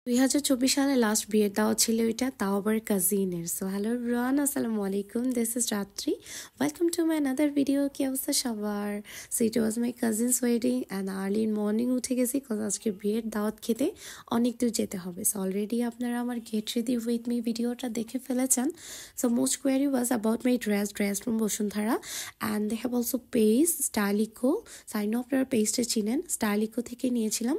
2024 সালে লাস্ট বিয়ের দাওয়াত ছিল এটা, তাও আবার কাজিনের। সো হ্যালো এভরিওয়ান, আসসালামু আলাইকুম, দিস ইজ রাত্রি, welcome to my another video. কি অবস্থা সবার? So it was my cousins wedding and early in morning উঠে গেছি, কজ আজকে বিয়ের দাওয়াত খেতে অনেক দূর যেতে হবে। সো অলরেডি আপনারা আমার গেট রেডি উইথ মি ভিডিওটা দেখে ফেলেছেন। So most query was about my dress from Bashundhara and they have also page স্টাইলিকো। সাই নো আপনারা পেজটা চিনেন, স্টাইলিকো থেকে নিয়েছিলাম।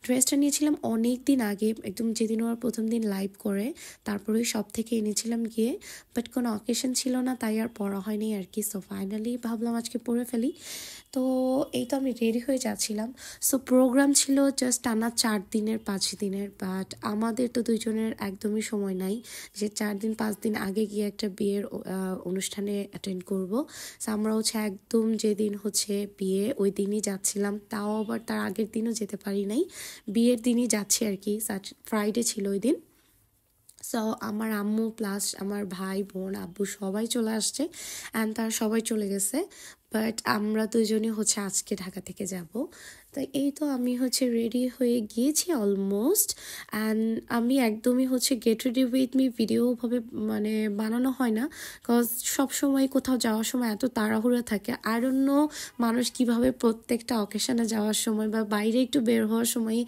ড্রেসটা নিয়েছিলাম অনেক দিন আগে, একদম যেদিন ওরা প্রথম দিন লাইভ করে তারপরে ওই সব থেকে এনেছিলাম গিয়ে, বাট কোনো অকেশন ছিল না তাই আর পরা হয়নি আর কি। সো ফাইনালি ভাবলাম আজকে পরে ফেলি। তো এই তো আমি রেডি হয়ে যাচ্ছিলাম। সো প্রোগ্রাম ছিল জাস্ট টানা 4 দিনের 5 দিনের, বাট আমাদের তো দুইজনের একদমই সময় নাই যে 4 দিন 5 দিন আগে গিয়ে একটা বিয়ের অনুষ্ঠানে অ্যাটেন্ড করব। সো আমরা হচ্ছে একদম যেদিন হচ্ছে বিয়ে ওই দিনই যাচ্ছিলাম, তাও আবার তার আগের দিনও যেতে পারি নাই, বিয়ের দিনই যাচ্ছি আর কি। ফ্রাইডে ছিল ওই দিন। সো আমার আম্মু প্লাস আমার ভাই বোন আব্বু সবাই চলে আসছে অ্যান্ড তারা সবাই চলে গেছে, বাট আমরা দুজনই হচ্ছে আজকে ঢাকা থেকে যাব। তো এই তো আমি হচ্ছে রেডি হয়ে গিয়েছি অলমোস্ট, অ্যান্ড আমি একদমই হচ্ছে গেট রেডি উইথ মি ভিডিওভাবে মানে বানানো হয় না, কজ সবসময় কোথাও যাওয়ার সময় এত তাড়াহুড়া থাকে। আর অন্য মানুষ কিভাবে প্রত্যেকটা অকেশনে যাওয়ার সময় বা বাইরে একটু বের হওয়ার সময়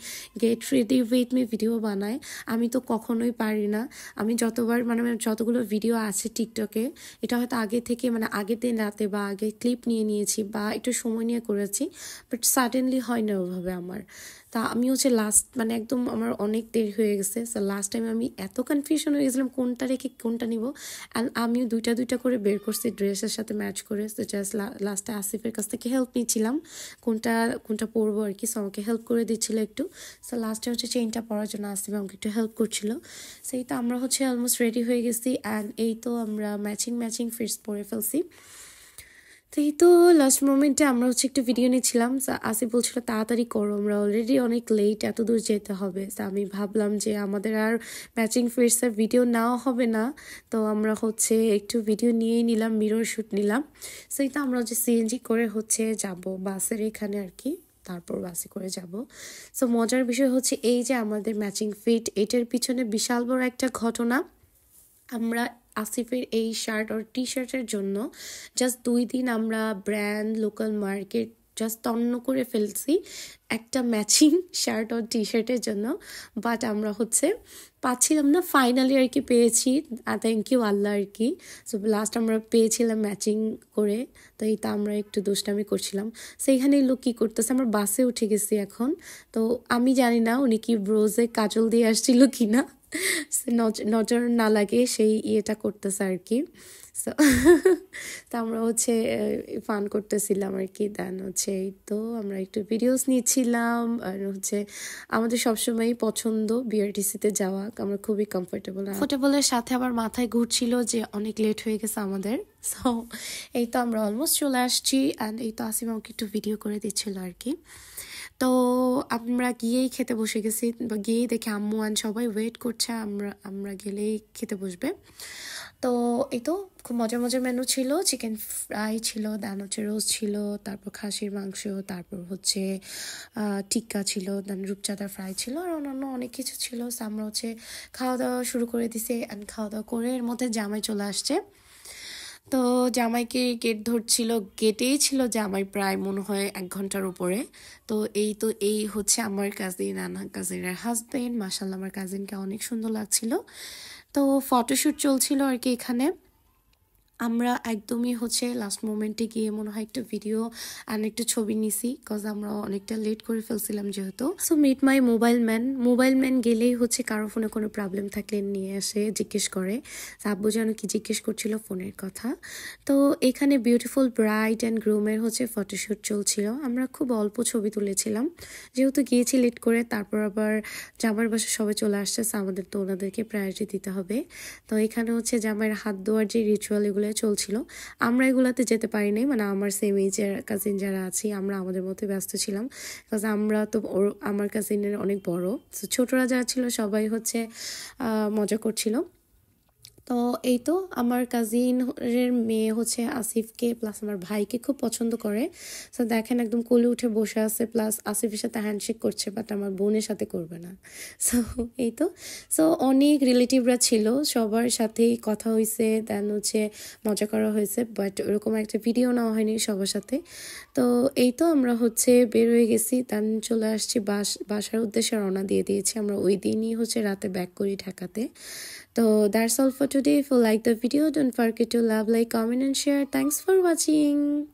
get ready with me video বানায়, আমি তো কখনোই পারি না। আমি যতবার মানে যতগুলো ভিডিও আছে টিকটকে, এটা হয়তো আগে থেকে মানে আগের দিন রাতে বা আগে ক্লিপ নিয়েছি বা একটু সময় নিয়ে করেছি, বাট সাডেনলি হয় না ওভাবে আমার। তা আমি হচ্ছে লাস্ট মানে একদম আমার অনেক দেরি হয়ে গেছে। সো লাস্ট টাইম আমি এত কনফিউশন হয়ে গেছিলাম কোনটা রেখে কোনটা নিব, অ্যান্ড আমিও দুইটা করে বের করছি ড্রেসের সাথে ম্যাচ করে। সো জাস্ট লাস্টে আসিফের কাছ থেকে হেল্প নিচ্ছিলাম কোনটা কোনটা পরবো আর কি। সো আমাকে হেল্প করে দিচ্ছিল একটু। সো লাস্টে হচ্ছে চেইনটা পরার জন্য আসিফ আমাকে একটু হেল্প করছিল। সেই তো আমরা হচ্ছে অলমোস্ট রেডি হয়ে গেছি অ্যান্ড এই তো আমরা ম্যাচিং ফিটস পরে ফেলছি। তো এই তো লাস্ট মোমেন্টে আমরা হচ্ছে একটু ভিডিও নিচ্ছিলাম। আসিফ বলছিল তাড়াতাড়ি করো, আমরা অলরেডি অনেক লেট, এত দূর যেতে হবে। তো আমি ভাবলাম যে আমাদের আর ম্যাচিং ফিটসের ভিডিও নেওয়া হবে না, তো আমরা হচ্ছে একটু ভিডিও নিয়েই নিলাম, মিরর শ্যুট নিলাম। সেই তো আমরা হচ্ছে সিএনজি করে হচ্ছে যাব বাসের এখানে আর কি, তারপর বাসে করে যাব। সো মজার বিষয় হচ্ছে এই যে আমাদের ম্যাচিং ফিট, এটার পিছনে বিশাল বড় একটা ঘটনা। আমরা আসিফের এই শার্ট আর টি শার্টের জন্য জাস্ট 2 দিন আমরা ব্র্যান্ড লোকাল মার্কেট জাস্ট তন্ন করে ফেলছি একটা ম্যাচিং শার্ট আর টি শার্টের জন্য, বাট আমরা হচ্ছে পাচ্ছিলাম না। ফাইনালি আর কি পেয়েছি, থ্যাংক ইউ আল্লাহ আর কি। সো লাস্ট আমরা পেয়েছিলাম ম্যাচিং করে। তো এইটা আমরা একটু দুষ্টামি করছিলাম। সেইখানে লোক কী করতেছে, আমরা বাসে উঠে গেছি এখন। তো আমি জানি না উনি কি ব্রোজে কাজল দিয়ে আসছিল কি না, নজর না লাগে সেই ইয়েটা করতেছে আর কি। সো তো আমরা হচ্ছে ফান করতেছিলাম আর কি। দেন হচ্ছে এই তো আমরা একটু ভিডিওস নিচ্ছিলাম। আর হচ্ছে আমাদের সবসময়ই পছন্দ বিআরটিসিতে যাওয়া, আমরা খুবই কমফোর্টেবলের সাথে আবার মাথায় ঘুরছিল যে অনেক লেট হয়ে গেছে আমাদের। সো এই তো আমরা অলমোস্ট চলে আসছি অ্যান্ড এই তো আসিম আমাকে একটু ভিডিও করে দিচ্ছিল আর কি। তো আমরা গিয়েই খেতে বসে গেছি, গিয়েই দেখি আম্মু আন সবাই ওয়েট করছে, আমরা গেলেই খেতে বসবে। তো এই তো খুব মজার মেনু ছিল, চিকেন ফ্রাই ছিল, দেন হচ্ছে রোস্ট ছিল, তারপর খাসির মাংস, তারপর হচ্ছে টিক্কা ছিল, দেন রূপচাঁদা ফ্রাই ছিল, আর অন্যান্য অনেক কিছু ছিল। আমরা হচ্ছে খাওয়া দাওয়া শুরু করে দিছি অ্যান্ড খাওয়া দাওয়া করে এর মধ্যে জামাই চলে আসছে। তো জামাইকে গেট ধরছিল, গেটেই ছিল জামাই প্রায় মনে হয় 1 ঘন্টার উপরে। তো এই হচ্ছে আমার কাজিন, কাজিনের হাজবেন্ড। মাশাআল্লাহ আমার কাজিনকে অনেক সুন্দর লাগছিল। তো ফটোশ্যুট চলছিল আর কি এখানে। আমরা একদমই হচ্ছে লাস্ট মোমেন্টে গিয়ে মনে হয় একটা ভিডিও আর একটু ছবি নিছি, কজ আমরা অনেকটা লেট করে ফেলছিলাম যেহেতু। So meet my mobile man গেলেই হচ্ছে কারো ফোনে কোনো প্রবলেম থাকলে নিয়ে আসে, জিজ্ঞেস করে। আব্বু যেন কি জিজ্ঞেস করছিল ফোনের কথা। তো এখানে বিউটিফুল ব্রাইড অ্যান্ড গ্রুমের হচ্ছে ফটোশ্যুট চলছিল। আমরা খুব অল্প ছবি তুলেছিলাম যেহেতু গিয়েছি লেট করে, তারপর আবার জামার বাসা সবাই চলে আসছে, আমাদের তো ওনাদেরকে প্রায়োরিটি দিতে হবে। তো এখানে হচ্ছে জামাইয়ের হাত ধোয়ার যে রিচুয়াল এগুলো চলছিল, আমরা এগুলাতে যেতে পারি নাই, মানে আমার সেম এজের কাজিন যারা আছি আমরা আমাদের মতো ব্যস্ত ছিলাম, বিকজ আমরা তো আমার কাজিনের অনেক বড়। ছোটরা যারা ছিল সবাই হচ্ছে মজা করছিল। তো এই তো আমার কাজিনের মেয়ে হচ্ছে আসিফকে প্লাস আমার ভাইকে খুব পছন্দ করে। সো দেখেন একদম কোলে উঠে বসে আছে, প্লাস আসিফের সাথে হ্যান্ডশেক করছে, বাট আমার বোনের সাথে করবে না। সো এই তো, সো অনেক রিলেটিভরা ছিল, সবার সাথেই কথা হয়েছে, দেন হচ্ছে মজা করা হয়েছে, বাট ওরকম একটা ভিডিও নেওয়া হয়নি সবার সাথে। তো এই তো আমরা হচ্ছে বের হয়ে গেছি, দেন চলে আসছি বাসার উদ্দেশ্যে রওনা দিয়ে দিয়েছি। আমরা ওই দিনই হচ্ছে রাতে ব্যাক করি ঢাকাতে। So that's all for today. If you like the video, don't forget to love, like, comment and share. Thanks for watching.